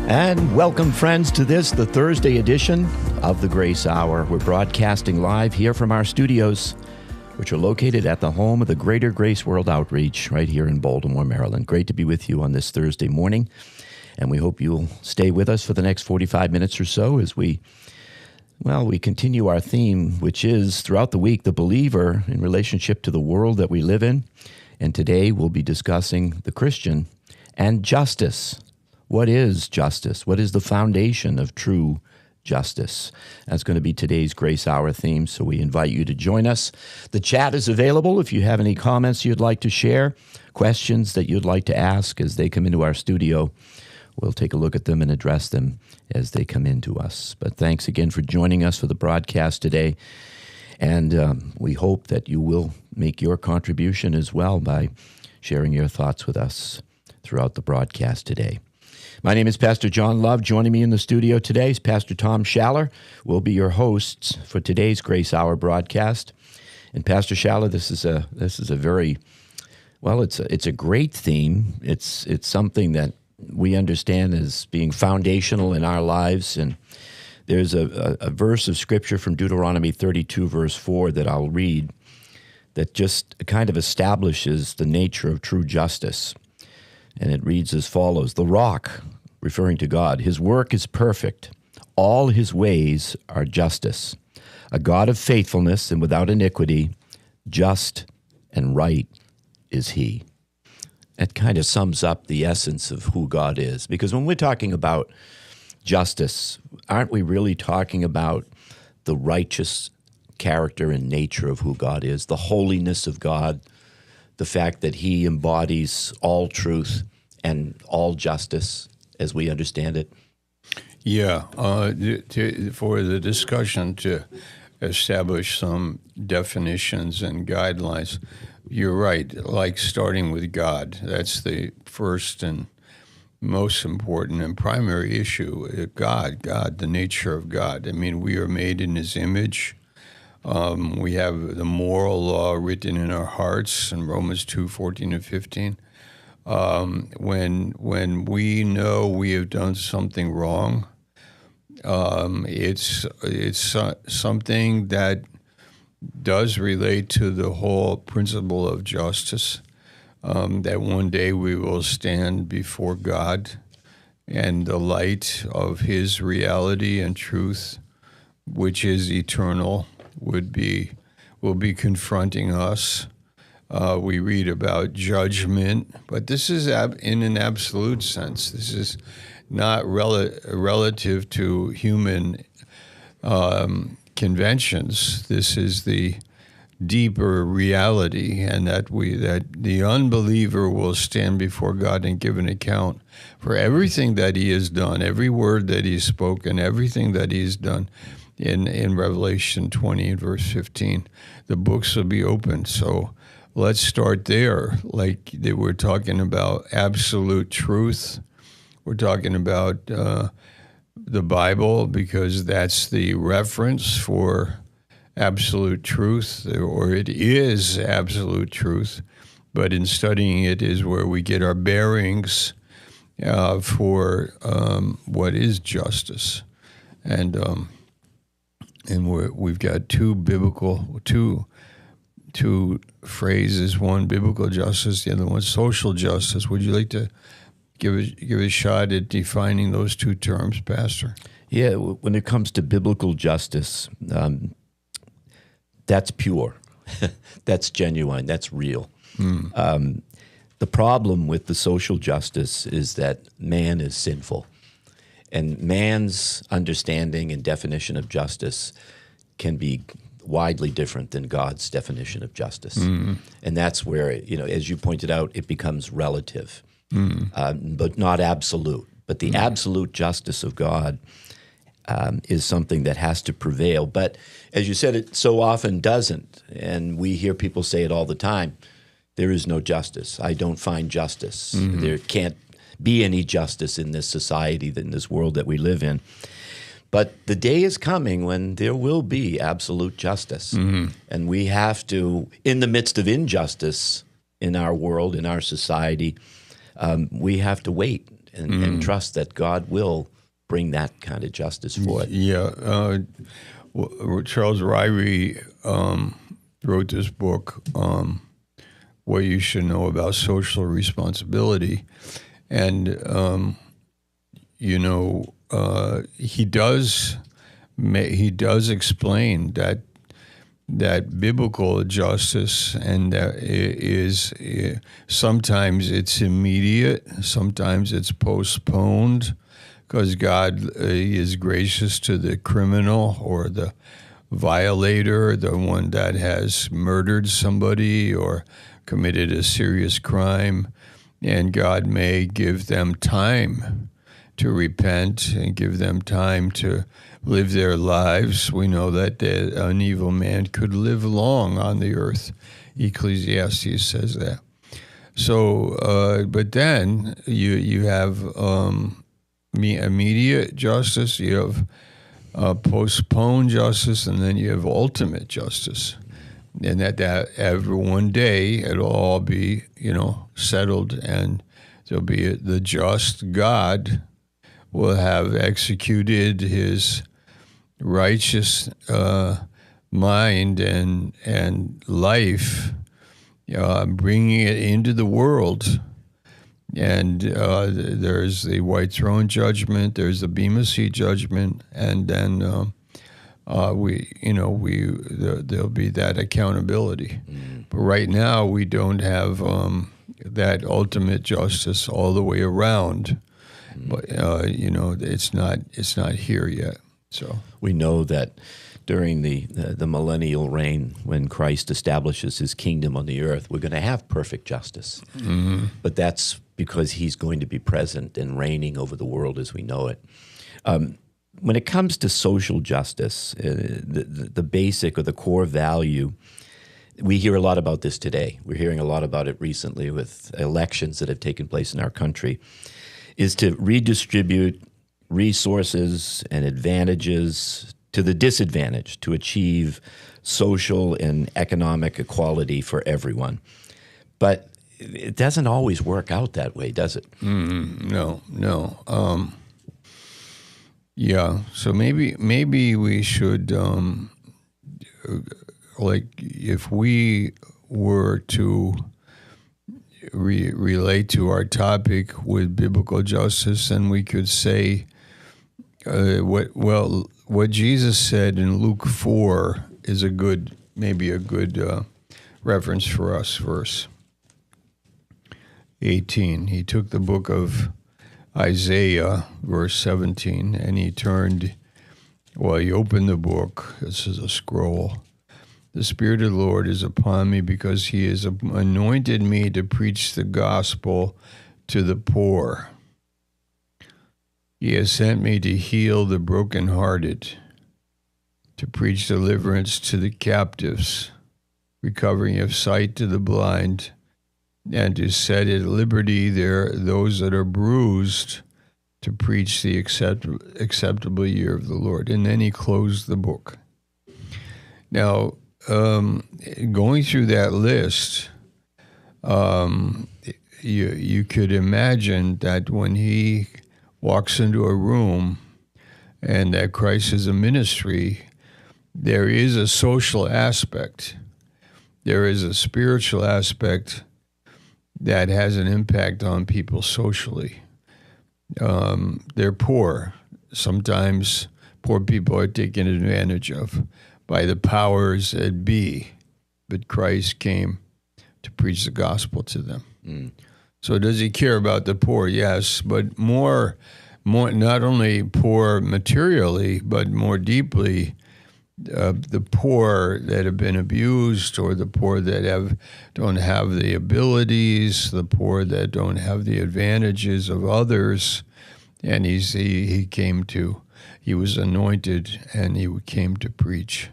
And welcome, friends, to this, the Thursday edition of the Grace Hour. We're broadcasting live here from our studios, which are located at the home of the Greater Grace World Outreach right here in Baltimore, Maryland. Great to be with you on this Thursday morning, and we hope you'll stay with us for the next 45 minutes or so as we continue our theme, which is, throughout the week, the believer in relationship to the world that we live in. And today we'll be discussing the Christian and justice. What is justice? What is the foundation of true justice? That's going to be today's Grace Hour theme, so we invite you to join us. The chat is available if you have any comments you'd like to share, questions that you'd like to ask as they come into our studio. We'll take a look at them and address them as they come into us. But thanks again for joining us for the broadcast today. And we hope that you will make your contribution as well by sharing your thoughts with us throughout the broadcast today. My name is Pastor John Love. Joining me in the studio today is Pastor Tom Schaller. We'll be your hosts for today's Grace Hour broadcast. And Pastor Schaller, this is a very, well, it's a great theme. It's something that we understand as being foundational in our lives. And there's a verse of Scripture from Deuteronomy 32, verse 4 that I'll read that just kind of establishes the nature of true justice. And it reads as follows: "The rock," referring to God, "his work is perfect. All his ways are justice. A God of faithfulness and without iniquity, just and right is he." That kind of sums up the essence of who God is. Because when we're talking about justice, aren't we really talking about the righteous character and nature of who God is, the holiness of God, the fact that he embodies all truth and all justice as we understand it? Yeah, for the discussion to establish some definitions and guidelines, you're right, like starting with God. That's the first and most important and primary issue. God, the nature of God. I mean, we are made in his image. We have the moral law written in our hearts in Romans 2:14 and 15. When we know we have done something wrong, it's something that does relate to the whole principle of justice, that one day we will stand before God and the light of his reality and truth, which is eternal, will be confronting us. We read about judgment, but this is in an absolute sense. This is not relative to human conventions. This is the deeper reality, and that the unbeliever will stand before God and give an account for everything that he has done, every word that he's spoken, everything that he's done. In Revelation 20 and verse 15, the books will be opened. So let's start there. Like we're talking about absolute truth. We're talking about the Bible, because that's the reference for absolute truth, or it is absolute truth. But in studying it is where we get our bearings for what is justice. And we've got two phrases: one biblical justice, the other one social justice. Would you like to give a shot at defining those two terms, Pastor? Yeah, when it comes to biblical justice, that's pure, that's genuine, that's real. The problem with the social justice is that man is sinful. And man's understanding and definition of justice can be widely different than God's definition of justice. Mm-hmm. And that's where, as you pointed out, it becomes relative, but not absolute. But the absolute justice of God is something that has to prevail. But as you said, it so often doesn't. And we hear people say it all the time: there is no justice. I don't find justice. Mm-hmm. There can't be any justice in this society, in this world that we live in. But the day is coming when there will be absolute justice. Mm-hmm. And we have to, in the midst of injustice in our world, in our society, we have to wait and trust that God will bring that kind of justice forth. Yeah. Charles Ryrie wrote this book, What You Should Know About Social Responsibility. And, he does explain that biblical justice, and that is sometimes it's immediate, sometimes it's postponed, because God is gracious to the criminal or the violator, the one that has murdered somebody or committed a serious crime, and God may give them time to repent and give them time to live their lives. We know that an evil man could live long on the earth. Ecclesiastes says that. So, but then you have immediate justice, you have postponed justice, and then you have ultimate justice. And that every one day it'll all be, settled, and there'll be the just God will have executed his righteous mind and life, bringing it into the world. And there's the white throne judgment, there's the Bema Seat judgment, and then there'll be that accountability. But right now we don't have that ultimate justice all the way around. But it's not here yet. So we know that during the millennial reign, when Christ establishes his kingdom on the earth, we're going to have perfect justice. Mm-hmm. But that's because he's going to be present and reigning over the world as we know it. When it comes to social justice, the basic or the core value, we hear a lot about this today. We're hearing a lot about it recently with elections that have taken place in our country, is to redistribute resources and advantages to the disadvantaged to achieve social and economic equality for everyone. But it doesn't always work out that way, does it? No. Yeah, so maybe we should, if we were to relate to our topic with biblical justice, then we could say what Jesus said in Luke 4 is maybe a good reference for us. Verse 18. He took the book of Isaiah, verse 17, and he opened the book. This is a scroll. The Spirit of the Lord is upon me because he has anointed me to preach the gospel to the poor. He has sent me to heal the brokenhearted, to preach deliverance to the captives, recovering of sight to the blind, and to set at liberty those that are bruised, to preach the acceptable year of the Lord. And then he closed the book. Now, going through that list, you could imagine that when he walks into a room and that Christ is a ministry, there is a social aspect. There is a spiritual aspect that has an impact on people socially. They're poor. Sometimes poor people are taken advantage of by the powers that be, but Christ came to preach the gospel to them. So does he care about the poor? Yes, but more not only poor materially, but more deeply, the poor that have been abused, or the poor that don't have the abilities, the poor that don't have the advantages of others. And he was anointed, and he came to preach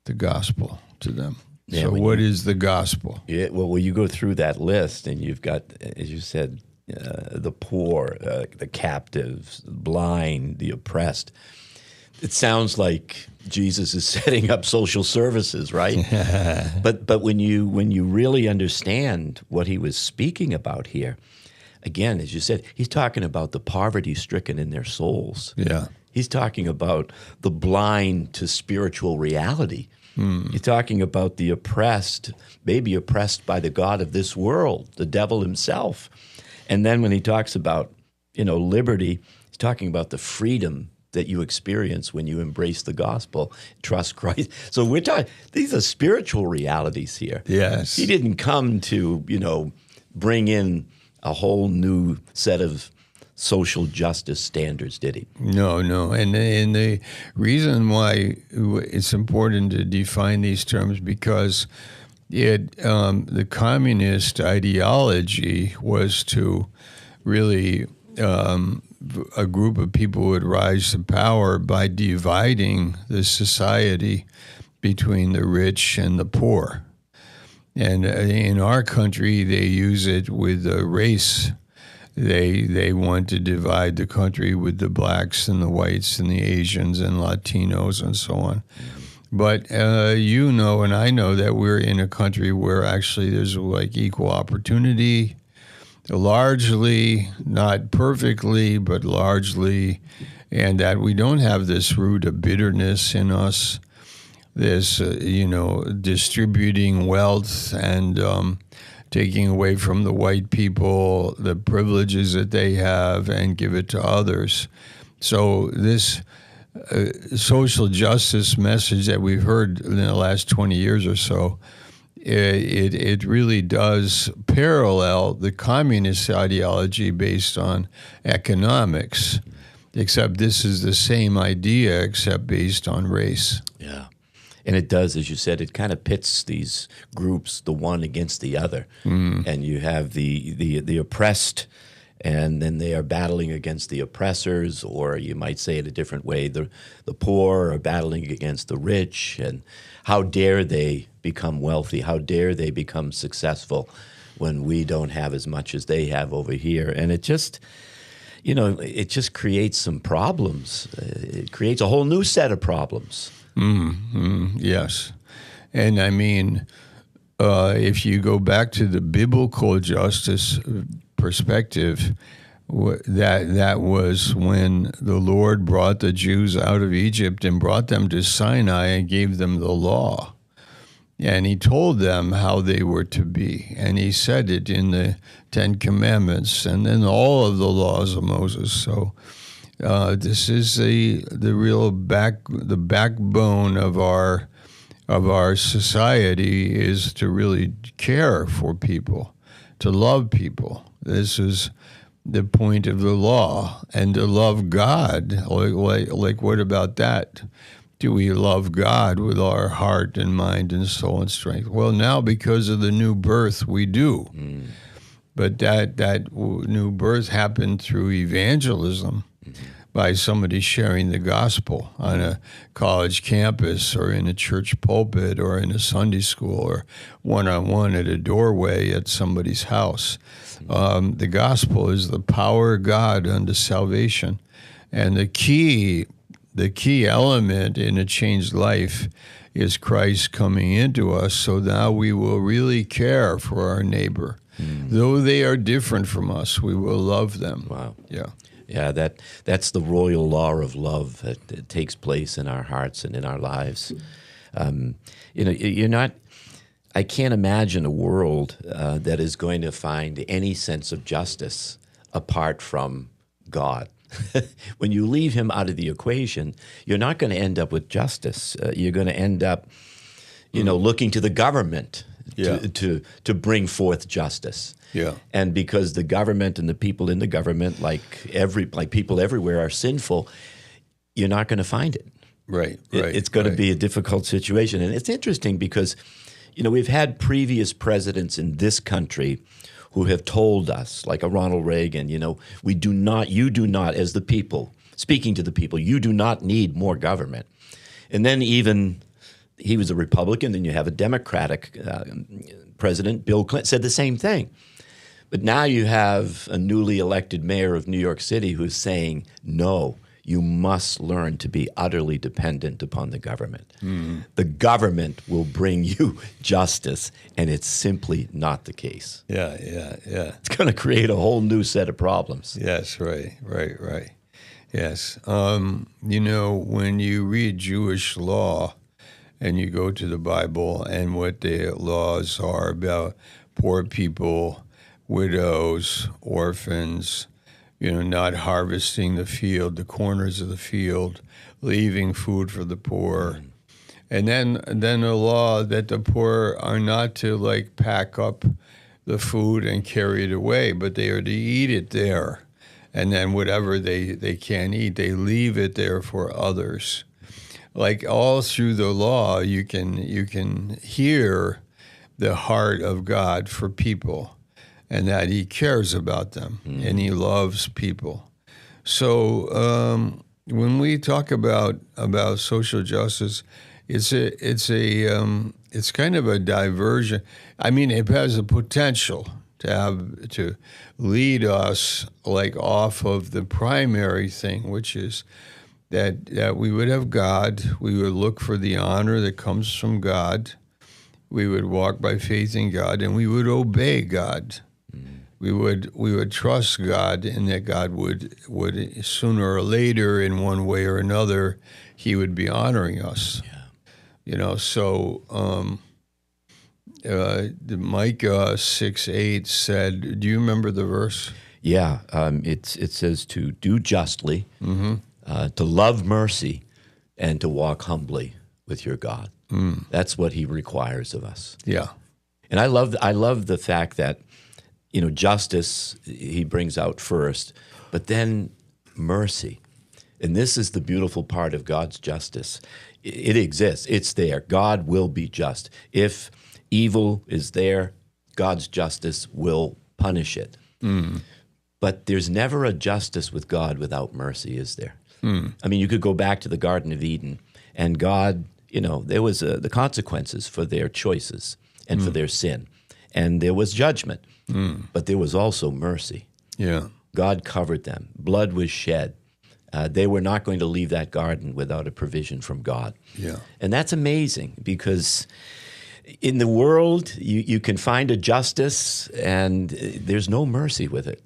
the gospel to them. Yeah, so what is the gospel? Yeah, well, you go through that list, and you've got, as you said, the poor, the captives, the blind, the oppressed. It sounds like Jesus is setting up social services, right? But when you really understand what he was speaking about here, again, as you said, he's talking about the poverty stricken in their souls. Yeah. He's talking about the blind to spiritual reality. He's talking about the oppressed, maybe oppressed by the God of this world, the devil himself. And then when he talks about, liberty, he's talking about the freedom that you experience when you embrace the gospel, trust Christ. So we're talking, these are spiritual realities here. Yes. He didn't come to, bring in a whole new set of social justice standards, did he? No. And the reason why it's important to define these terms, because the communist ideology was to really a group of people would rise to power by dividing the society between the rich and the poor. And in our country, they use it with race. They want to divide the country with the blacks and the whites and the Asians and Latinos and so on. But and I know that we're in a country where actually there's like equal opportunity, largely, not perfectly, but largely, and that we don't have this root of bitterness in us, this, distributing wealth and taking away from the white people the privileges that they have and give it to others. So this social justice message that we've heard in the last 20 years or so, it really does parallel the communist ideology based on economics, except this is the same idea except based on race. Yeah. And it does, as you said, it kind of pits these groups, the one against the other. And you have the oppressed, and then they are battling against the oppressors, or you might say it a different way, the poor are battling against the rich. And how dare they become wealthy? How dare they become successful when we don't have as much as they have over here? And it just, it just creates some problems. It creates a whole new set of problems. Yes. And I mean, if you go back to the biblical justice perspective, that was when the Lord brought the Jews out of Egypt and brought them to Sinai and gave them the law. And he told them how they were to be. And he said it in the Ten Commandments and then all of the laws of Moses. So this is the real backbone of our society, is to really care for people, to love people. This is the point of the law, and to love God. Like what about that? Do we love God with our heart and mind and soul and strength? Well, now because of the new birth, we do. But that new birth happened through evangelism, by somebody sharing the gospel on a college campus or in a church pulpit or in a Sunday school or one-on-one at a doorway at somebody's house. The gospel is the power of God unto salvation. And the key element in a changed life is Christ coming into us, so now we will really care for our neighbor. Though they are different from us, we will love them. Wow. Yeah. Yeah, that's the royal law of love that takes place in our hearts and in our lives. I can't imagine a world that is going to find any sense of justice apart from God. When you leave him out of the equation, you're not going to end up with justice. You're going to end up, looking to the government to bring forth justice. Yeah. And because the government and the people in the government, like people everywhere, are sinful, you're not going to find it. Right. It's going to be a difficult situation. And it's interesting because, we've had previous presidents in this country who have told us, like a Ronald Reagan, you do not, as the people, speaking to the people, you do not need more government. And then even he was a Republican, then you have a Democratic president, Bill Clinton, said the same thing. But now you have a newly elected mayor of New York City who's saying, no, you must learn to be utterly dependent upon the government. The government will bring you justice, and it's simply not the case. Yeah. It's going to create a whole new set of problems. Yes, right. Yes. When you read Jewish law and you go to the Bible and what the laws are about poor people, widows, orphans, not harvesting the field, the corners of the field, leaving food for the poor. And then a law that the poor are not to pack up the food and carry it away, but they are to eat it there. And then whatever they can't eat, they leave it there for others. All through the law, you can hear the heart of God for people, and that He cares about them and He loves people. So when we talk about social justice, it's kind of a diversion. I mean, it has a potential to lead us off of the primary thing, which is that we would have God, we would look for the honor that comes from God, we would walk by faith in God, and we would obey God. We would trust God, and that God would sooner or later, in one way or another, He would be honoring us. So the Micah 6:8 said, do you remember the verse? Yeah, it says to do justly, to love mercy, and to walk humbly with your God. That's what He requires of us. Yeah. And I love the fact that, justice He brings out first, but then mercy. And this is the beautiful part of God's justice. It exists. It's there. God will be just. If evil is there, God's justice will punish it. But there's never a justice with God without mercy, is there? I mean, you could go back to the Garden of Eden, and God, there was the consequences for their choices and for their sin. And there was judgment, but there was also mercy. Yeah. God covered them. Blood was shed. They were not going to leave that garden without a provision from God. Yeah. And that's amazing, because in the world, you can find a justice, and there's no mercy with it.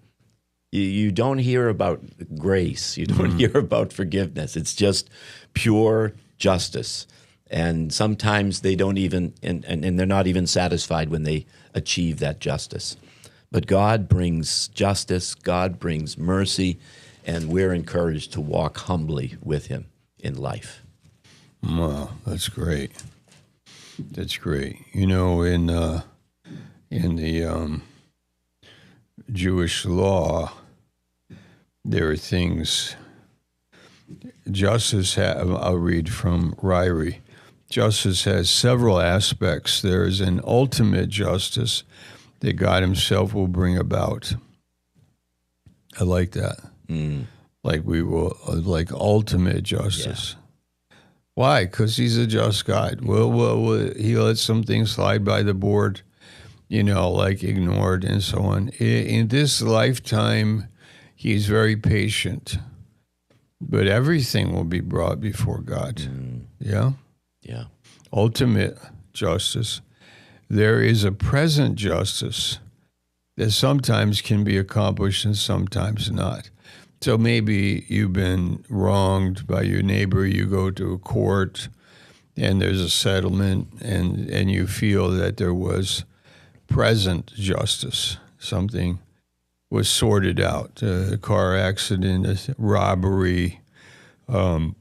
You don't hear about grace. You don't hear about forgiveness. It's just pure justice. And sometimes they don't even, and they're not even satisfied when they achieve that justice. But God brings justice, God brings mercy, and we're encouraged to walk humbly with Him in life. Wow, that's great. That's great. In the Jewish law, there are things. Justice, I'll read from Ryrie. Justice has several aspects. There is an ultimate justice that God Himself will bring about. I like that. Like ultimate justice. Yeah. Why? Because He's a just God. Well, He lets some things slide by the board, ignored and so on. In this lifetime, He's very patient. But everything will be brought before God. Yeah? Yeah. Ultimate justice. There is a present justice that sometimes can be accomplished and sometimes not. So maybe you've been wronged by your neighbor, you go to a court, and there's a settlement, and you feel that there was present justice. Something was sorted out, a car accident, a robbery, some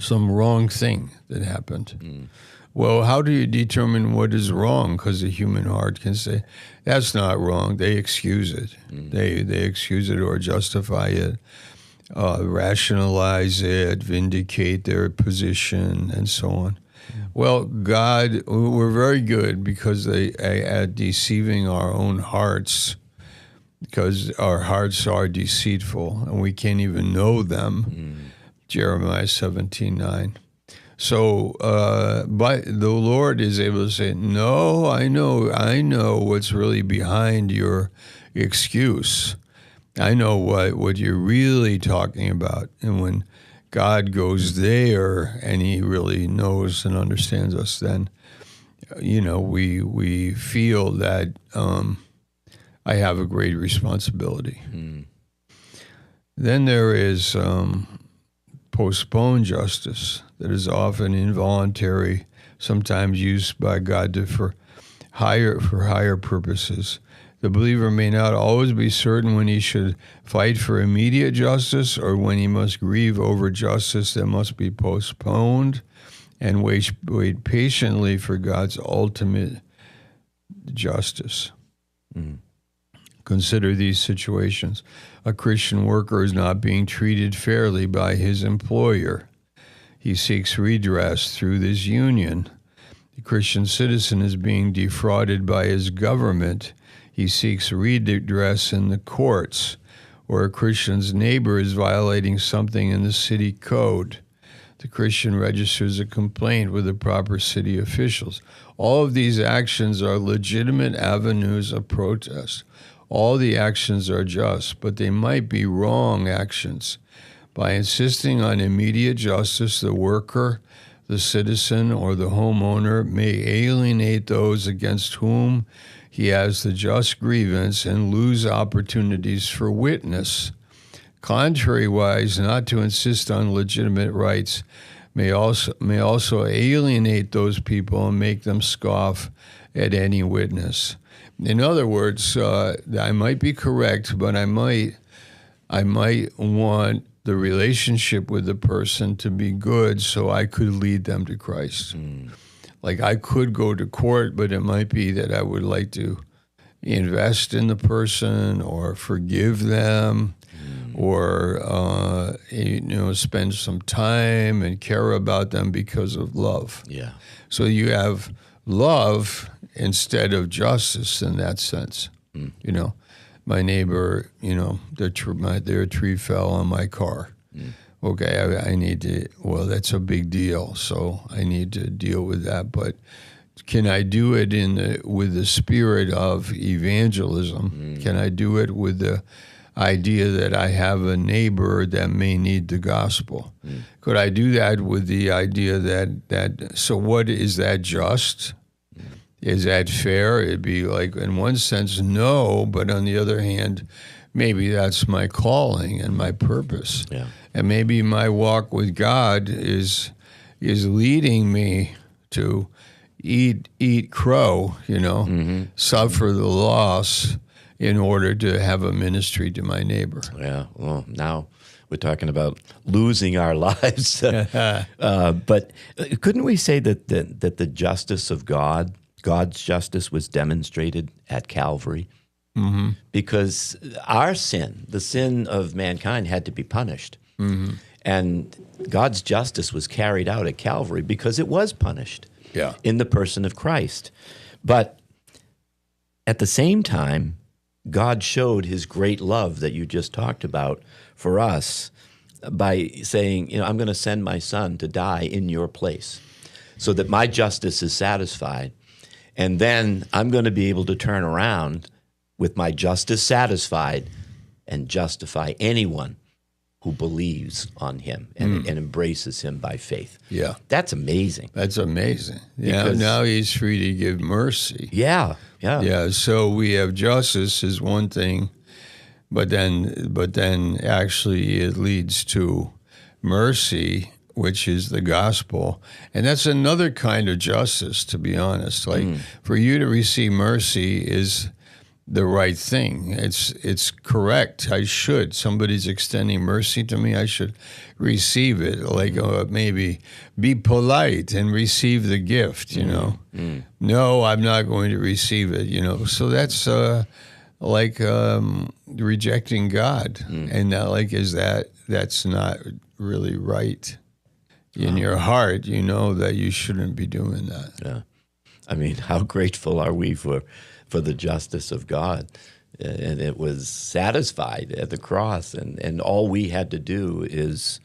wrong thing that happened. Well, how do you determine what is wrong? Because the human heart can say, that's not wrong. They excuse it. They excuse it or justify it, rationalize it, vindicate their position, and so on. Well, God, we're very good because at deceiving our own hearts, because our hearts are deceitful and we can't even know them. Jeremiah 17:9. So, but the Lord is able to say, no, I know what's really behind your excuse. I know what you're really talking about. And when God goes there and he really knows and understands us, then, we feel that I have a great responsibility. Then there is postponed justice that is often involuntary, sometimes used by God for higher purposes. The believer may not always be certain when he should fight for immediate justice or when he must grieve over justice that must be postponed and wait patiently for God's ultimate justice. Consider these situations. A Christian worker is not being treated fairly by his employer. He seeks redress through this union. The Christian citizen is being defrauded by his government. He seeks redress in the courts, or a Christian's neighbor is violating something in the city code. The Christian registers a complaint with the proper city officials. All of these actions are legitimate avenues of protest. All the actions are just, but they might be wrong actions. By insisting on immediate justice, the worker, the citizen, or the homeowner may alienate those against whom he has the just grievance and lose opportunities for witness. Contrariwise, not to insist on legitimate rights may also alienate those people and make them scoff at any witness. In other words, I might be correct, but I might want the relationship with the person to be good so I could lead them to Christ. Like I could go to court, but it might be that I would like to invest in the person or forgive them or, spend some time and care about them because of love. Yeah. So you have love instead of justice in that sense. My neighbor, their tree fell on my car. Okay, I need to, that's a big deal, so I need to deal with that. But can I do it with the spirit of evangelism? Can I do it with the idea that I have a neighbor that may need the gospel? Could I do that with the idea so what is that just? Is that fair? It'd be like, in one sense, no, but on the other hand, maybe that's my calling and my purpose. Yeah. And maybe my walk with God is leading me to eat crow, suffer the loss in order to have a ministry to my neighbor. Yeah, well, now we're talking about losing our lives. But couldn't we say that the justice of God's justice was demonstrated at Calvary? Because our sin, the sin of mankind, had to be punished. And God's justice was carried out at Calvary because it was punished in the person of Christ. But at the same time, God showed his great love that you just talked about for us by saying, I'm going to send my son to die in your place so that my justice is satisfied. And then I'm going to be able to turn around with my justice satisfied and justify anyone who believes on him and embraces him by faith. Yeah. That's amazing. That's amazing. Yeah. Now he's free to give mercy. Yeah. Yeah. So we have justice is one thing, but then actually it leads to mercy, which is the gospel. And that's another kind of justice, to be honest. Like for you to receive mercy is the right thing. It's correct. I should. Somebody's extending mercy to me. I should receive it. Like maybe be polite and receive the gift, No, I'm not going to receive it, So that's like rejecting God. And that's not really right. In your heart, you know that you shouldn't be doing that. Yeah. I mean, how grateful are we for the justice of God? And it was satisfied at the cross, and all we had to do is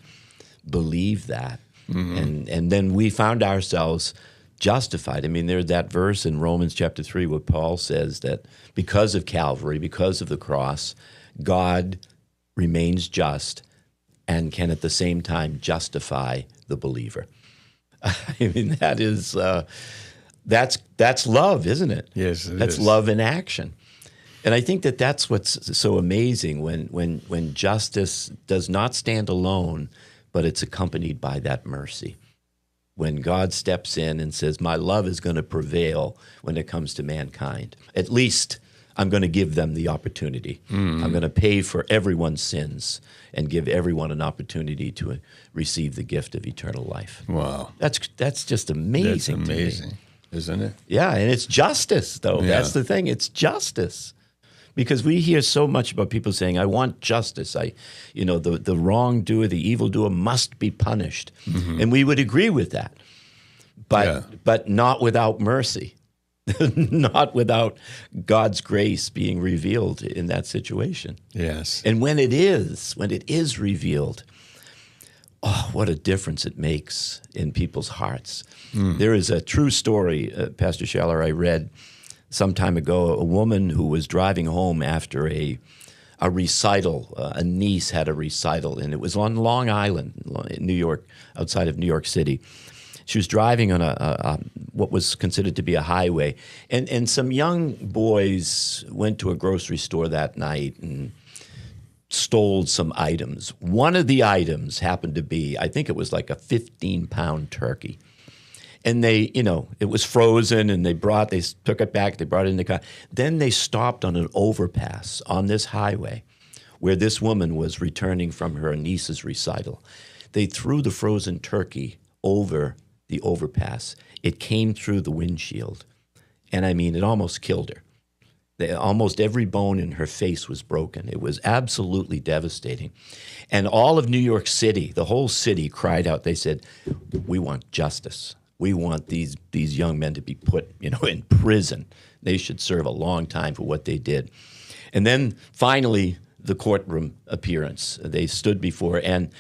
believe that. And then we found ourselves justified. I mean, there's that verse in Romans chapter 3 where Paul says that because of Calvary, because of the cross, God remains just and can at the same time justify the believer. I mean, that is that's love, isn't it? Yes, that's love in action. And I think that that's what's so amazing when justice does not stand alone, but it's accompanied by that mercy. When God steps in and says, my love is going to prevail when it comes to mankind. At least I'm going to give them the opportunity. I'm going to pay for everyone's sins and give everyone an opportunity to receive the gift of eternal life. Wow. That's just amazing. That's amazing, to me. Isn't it? Yeah, and it's justice, though. Yeah. That's the thing. It's justice. Because we hear so much about people saying, I want justice. The wrongdoer, the evildoer must be punished. And we would agree with that. But not without mercy. Not without God's grace being revealed in that situation. Yes. And when it is revealed, oh, what a difference it makes in people's hearts. There is a true story, Pastor Schaller, I read some time ago, a woman who was driving home after a recital. A niece had a recital, and it was on Long Island, in New York, outside of New York City. She was driving on what was considered to be a highway, and some young boys went to a grocery store that night and stole some items. One of the items happened to be, I think it was like a 15-pound turkey. And it was frozen, and they took it back, they brought it in the car. Then they stopped on an overpass on this highway where this woman was returning from her niece's recital. They threw the frozen turkey over the overpass. It came through the windshield. And I mean, it almost killed her. Almost every bone in her face was broken. It was absolutely devastating. And all of New York City, the whole city cried out. They said, we want justice. We want these young men to be put, in prison. They should serve a long time for what they did. And then finally, the courtroom appearance. They stood before, and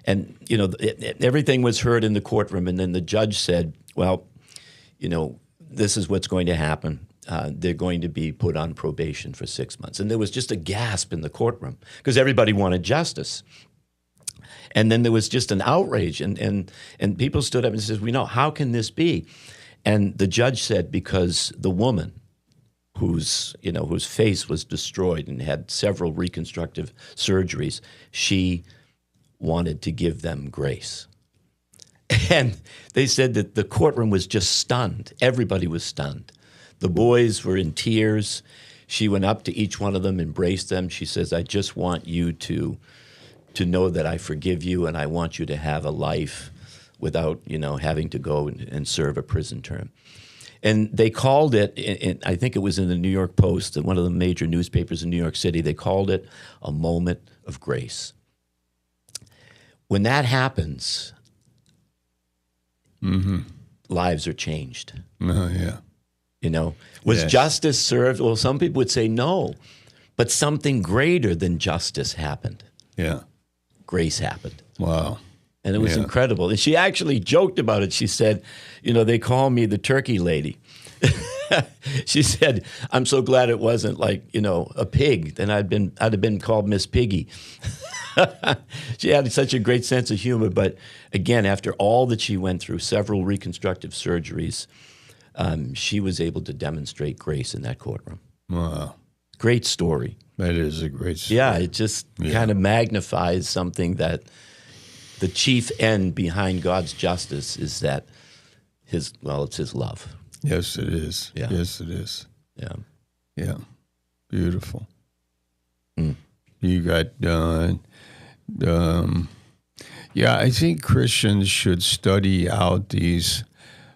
everything was heard in the courtroom. And then the judge said, well, this is what's going to happen. They're going to be put on probation for 6 months. And there was just a gasp in the courtroom because everybody wanted justice. And then there was just an outrage, and people stood up and said, how can this be? And the judge said, because the woman whose face was destroyed and had several reconstructive surgeries, she wanted to give them grace. And they said that the courtroom was just stunned. Everybody was stunned. The boys were in tears. She went up to each one of them, embraced them. She says, I just want you to know that I forgive you, and I want you to have a life without, having to go and serve a prison term. And they called it, I think it was in the New York Post, one of the major newspapers in New York City, they called it a moment of grace. When that happens, lives are changed. Oh, yeah. Was justice served? Well, some people would say no, but something greater than justice happened. Yeah. Grace happened. Wow. And it was incredible. And she actually joked about it. She said, they call me the turkey lady. She said, I'm so glad it wasn't like, a pig. Then I'd have been called Miss Piggy. She had such a great sense of humor. But again, after all that she went through, several reconstructive surgeries, she was able to demonstrate grace in that courtroom. Wow. Great story. That is a great story. Yeah, it just kind of magnifies something that the chief end behind God's justice is that it's his love. Yes, it is. Yeah. Yes, it is. Yeah. Yeah. Beautiful. You got done. I think Christians should study out these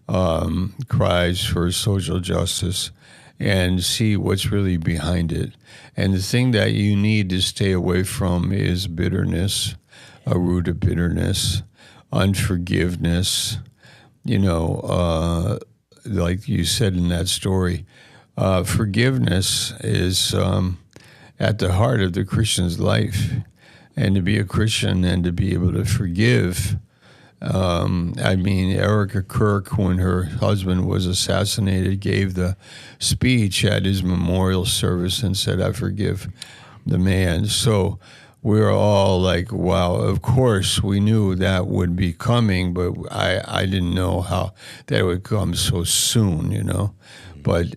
cries for social justice and see what's really behind it. And the thing that you need to stay away from is bitterness, a root of bitterness, unforgiveness, like you said in that story. Forgiveness is at the heart of the Christian's life. And to be a Christian and to be able to forgive. Erica Kirk, when her husband was assassinated, gave the speech at his memorial service and said, I forgive the man. So we're all like, wow, of course we knew that would be coming, but I didn't know how that would come so soon, But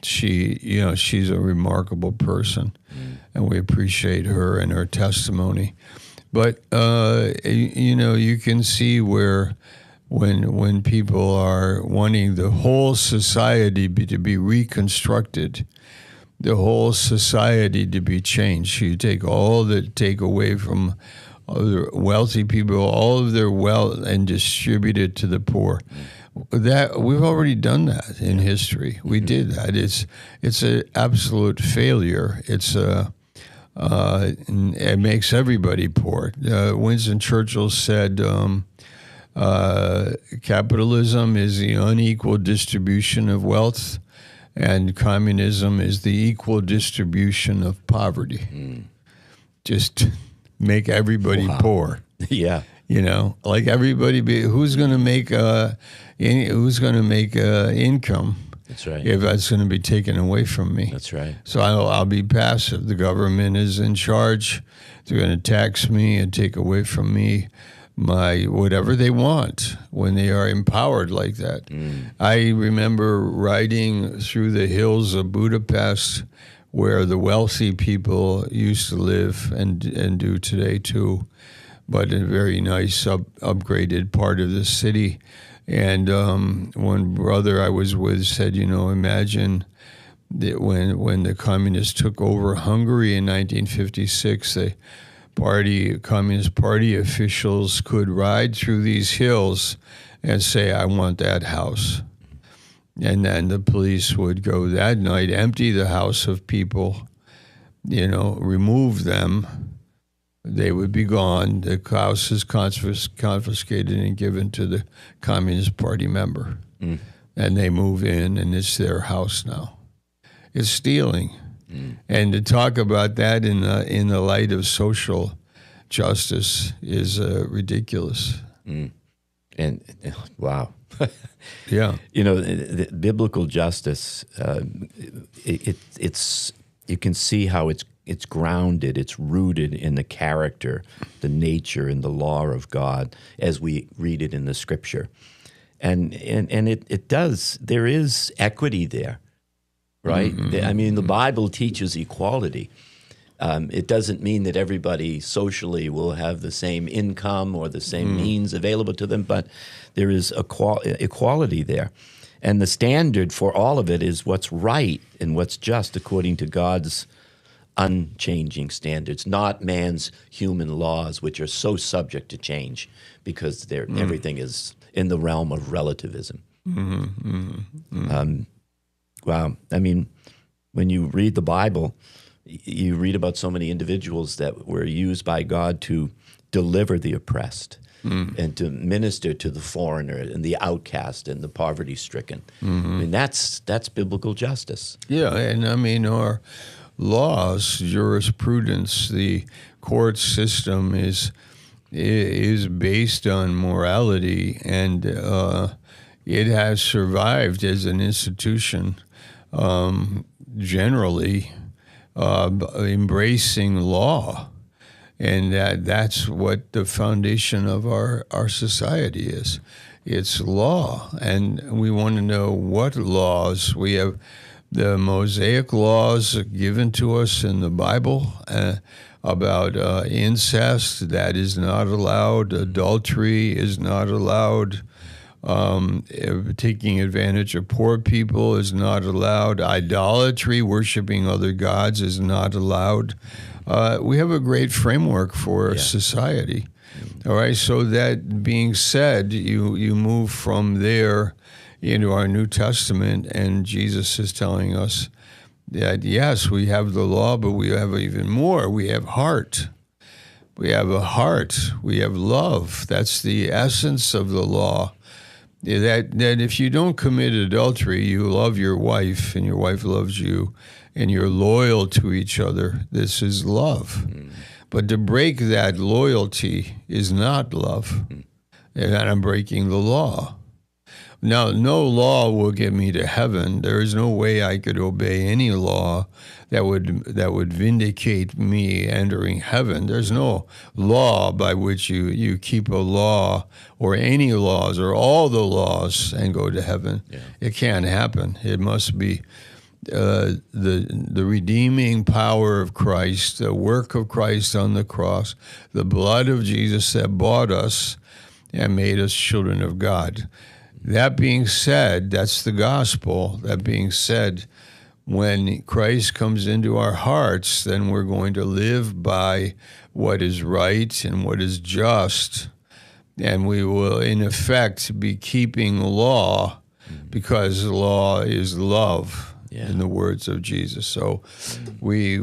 she's a remarkable person, and we appreciate her and her testimony. But, you can see where when people are wanting the whole society to be reconstructed, the whole society to be changed. You take away from other wealthy people all of their wealth and distribute it to the poor. That we've already done that in history. We did that. It's an absolute failure. It makes everybody poor. Winston Churchill said, capitalism is the unequal distribution of wealth, and communism is the equal distribution of poverty. Just make everybody poor. Yeah. Like everybody who's going to make income. That's right. If that's going to be taken away from me. That's right. So I'll be passive. The government is in charge. They're going to tax me and take away from me my whatever they want when they are empowered like that. I remember riding through the hills of Budapest, where the wealthy people used to live and do today too, but a very nice upgraded part of the city. And one brother I was with said, imagine that when the communists took over Hungary in 1956, the Communist Party officials could ride through these hills and say, I want that house. And then the police would go that night, empty the house of people, remove them. They would be gone. The house is confiscated and given to the Communist Party member. And they move in, and it's their house now. It's stealing. And to talk about that in the light of social justice is ridiculous. And wow. Yeah. The biblical justice, it's you can see how it's grounded, it's rooted in the character, the nature, and the law of God as we read it in the Scripture. And it does, there is equity there. Right? I mean, the Bible teaches equality. It doesn't mean that everybody socially will have the same income or the same means available to them, but there is equality there. And the standard for all of it is what's right and what's just according to God's unchanging standards, not man's human laws, which are so subject to change because everything is in the realm of relativism. Wow. I mean, when you read the Bible, you read about so many individuals that were used by God to deliver the oppressed and to minister to the foreigner and the outcast and the poverty-stricken. I mean, that's biblical justice. Yeah, and I mean, our laws, jurisprudence, the court system is based on morality, and it has survived as an institution. Generally embracing law, and that's what the foundation of our society is. It's law, and we want to know what laws. We have the Mosaic laws given to us in the Bible about incest. That is not allowed. Adultery is not allowed. Taking advantage of poor people is not allowed. Idolatry, worshiping other gods, is not allowed. We have a great framework for society. All right, so that being said, you move from there into our New Testament, and Jesus is telling us that, yes, we have the law, but we have even more. We have heart. We have a heart. We have love. That's the essence of the law. That if you don't commit adultery, you love your wife and your wife loves you and you're loyal to each other. This is love. But to break that loyalty is not love. And I'm breaking the law. Now, no law will get me to heaven. There is no way I could obey any law that would vindicate me entering heaven. There's no law by which you keep a law or any laws or all the laws and go to heaven. Yeah. It can't happen. It must be the redeeming power of Christ, the work of Christ on the cross, the blood of Jesus that bought us and made us children of God. That being said, that's the gospel. That being said, when Christ comes into our hearts, then we're going to live by what is right and what is just, and we will, in effect, be keeping law because law is love, in the words of Jesus. So we,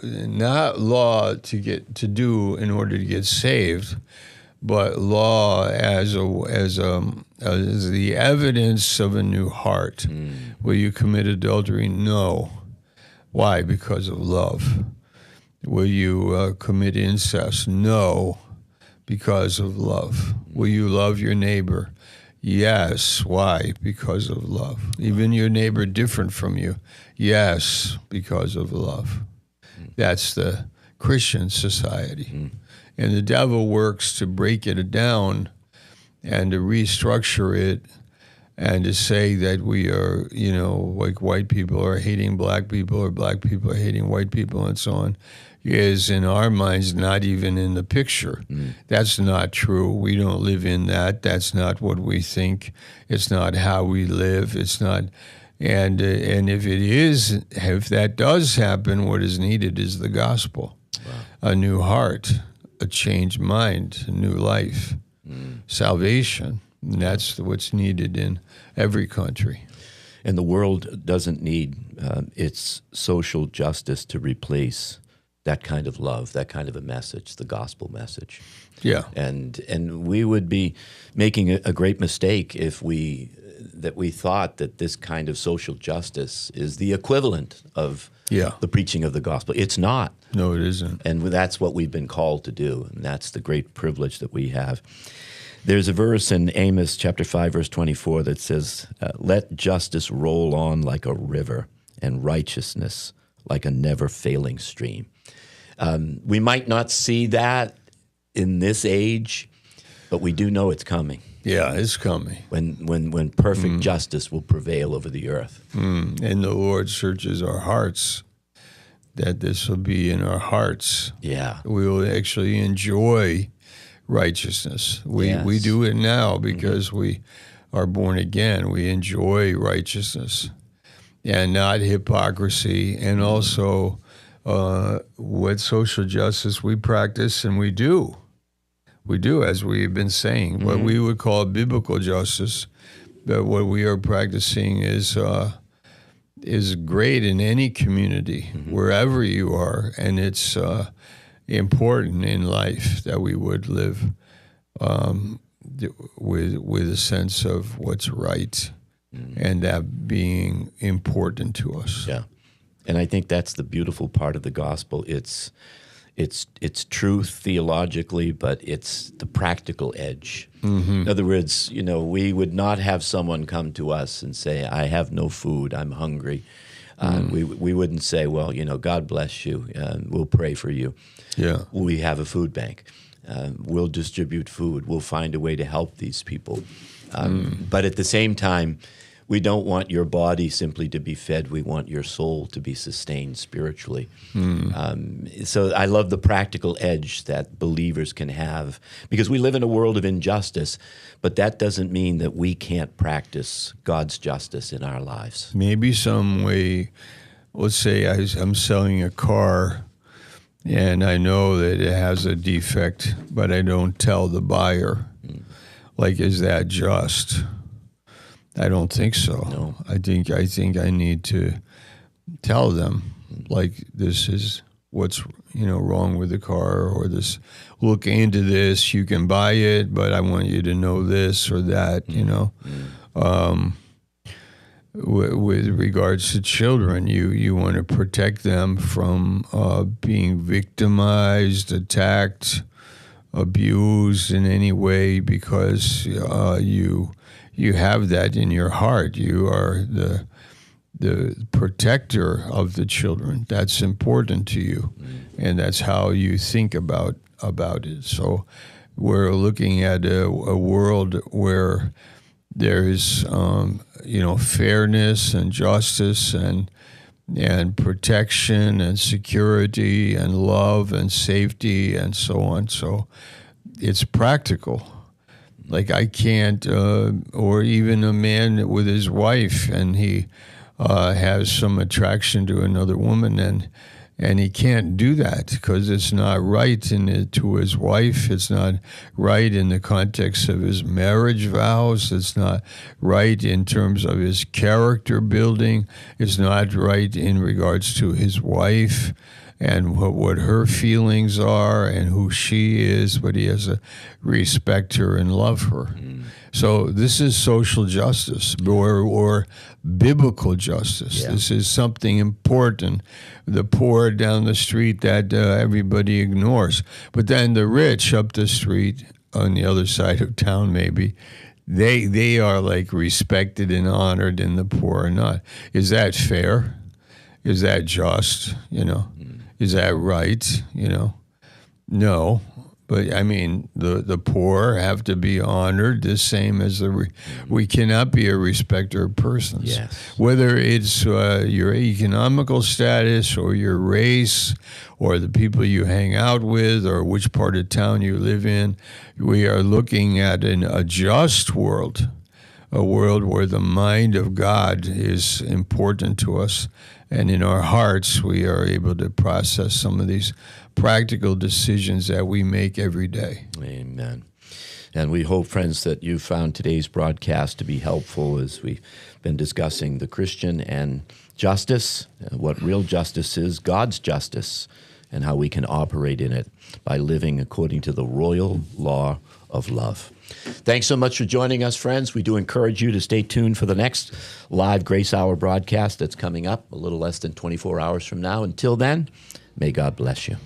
not law to do in order to get saved, but law as the evidence of a new heart. Will you commit adultery? No. Why? Because of love. Will you commit incest? No. Because of love. Will you love your neighbor? Yes. Why? Because of love. Even your neighbor different from you? Yes. Because of love. That's the Christian society. And the devil works to break it down and to restructure it and to say that we are, like white people are hating black people or black people are hating white people and so on, is in our minds not even in the picture. That's not true. We don't live in that. That's not what we think. It's not how we live. It's not. And if it is, if that does happen, what is needed is the gospel, a new heart, a changed mind, a new life, salvation. And that's what's needed in every country. And the world doesn't need its social justice to replace that kind of love, that kind of a message, the gospel message. Yeah. And we would be making a great mistake if we thought that this kind of social justice is the equivalent of the preaching of the gospel. It's not. No, it isn't. And that's what we've been called to do, and that's the great privilege that we have. There's a verse in Amos chapter 5, verse 24 that says, let justice roll on like a river and righteousness like a never-failing stream. We might not see that in this age, but we do know it's coming. Yeah, it's coming. When perfect justice will prevail over the earth. And the Lord searches our hearts, that this will be in our hearts. Yeah. We will actually enjoy righteousness. We do it now because we are born again. We enjoy righteousness and not hypocrisy, and also what social justice we practice and we do. We do, as we've been saying, what we would call biblical justice, but what we are practicing is great in any community, wherever you are, and it's important in life that we would live with a sense of what's right, and that being important to us. Yeah, and I think that's the beautiful part of the gospel. It's truth theologically, but it's the practical edge. In other words, we would not have someone come to us and say, I have no food, I'm hungry. We wouldn't say, well, God bless you, we'll pray for you. Yeah. We have a food bank. We'll distribute food. We'll find a way to help these people. But at the same time, we don't want your body simply to be fed. We want your soul to be sustained spiritually. So I love the practical edge that believers can have, because we live in a world of injustice, but that doesn't mean that we can't practice God's justice in our lives. Maybe some way, let's say I'm selling a car and I know that it has a defect, but I don't tell the buyer. Like, is that just? I don't think so. No. I think I need to tell them, like, this is what's wrong with the car, or this, look into this. You can buy it, but I want you to know this or that. With regards to children, you want to protect them from being victimized, attacked, abused in any way, because you you have that in your heart. You are the protector of the children. That's important to you, and that's how you think about it. So we're looking at a world where there is, fairness and justice and protection and security and love and safety and so on. So it's practical. Like I can't, or even a man with his wife, and he has some attraction to another woman, and he can't do that because it's not right to his wife. It's not right in the context of his marriage vows. It's not right in terms of his character building. It's not right in regards to his wife and what her feelings are and who she is, but he has to respect her and love her. So this is social justice or biblical justice. Yeah. This is something important. The poor down the street that everybody ignores. But then the rich up the street on the other side of town maybe, they are like respected and honored, and the poor are not. Is that fair? Is that just? Is that right? No. But I mean, the poor have to be honored the same as we cannot be a respecter of persons. Yes. Whether it's your economical status or your race or the people you hang out with or which part of town you live in, we are looking at a just world, a world where the mind of God is important to us. And in our hearts, we are able to process some of these practical decisions that we make every day. Amen. And we hope, friends, that you found today's broadcast to be helpful as we've been discussing the Christian and justice, what real justice is, God's justice, and how we can operate in it by living according to the royal law of love. Thanks so much for joining us, friends. We do encourage you to stay tuned for the next live Grace Hour broadcast that's coming up a little less than 24 hours from now. Until then, may God bless you.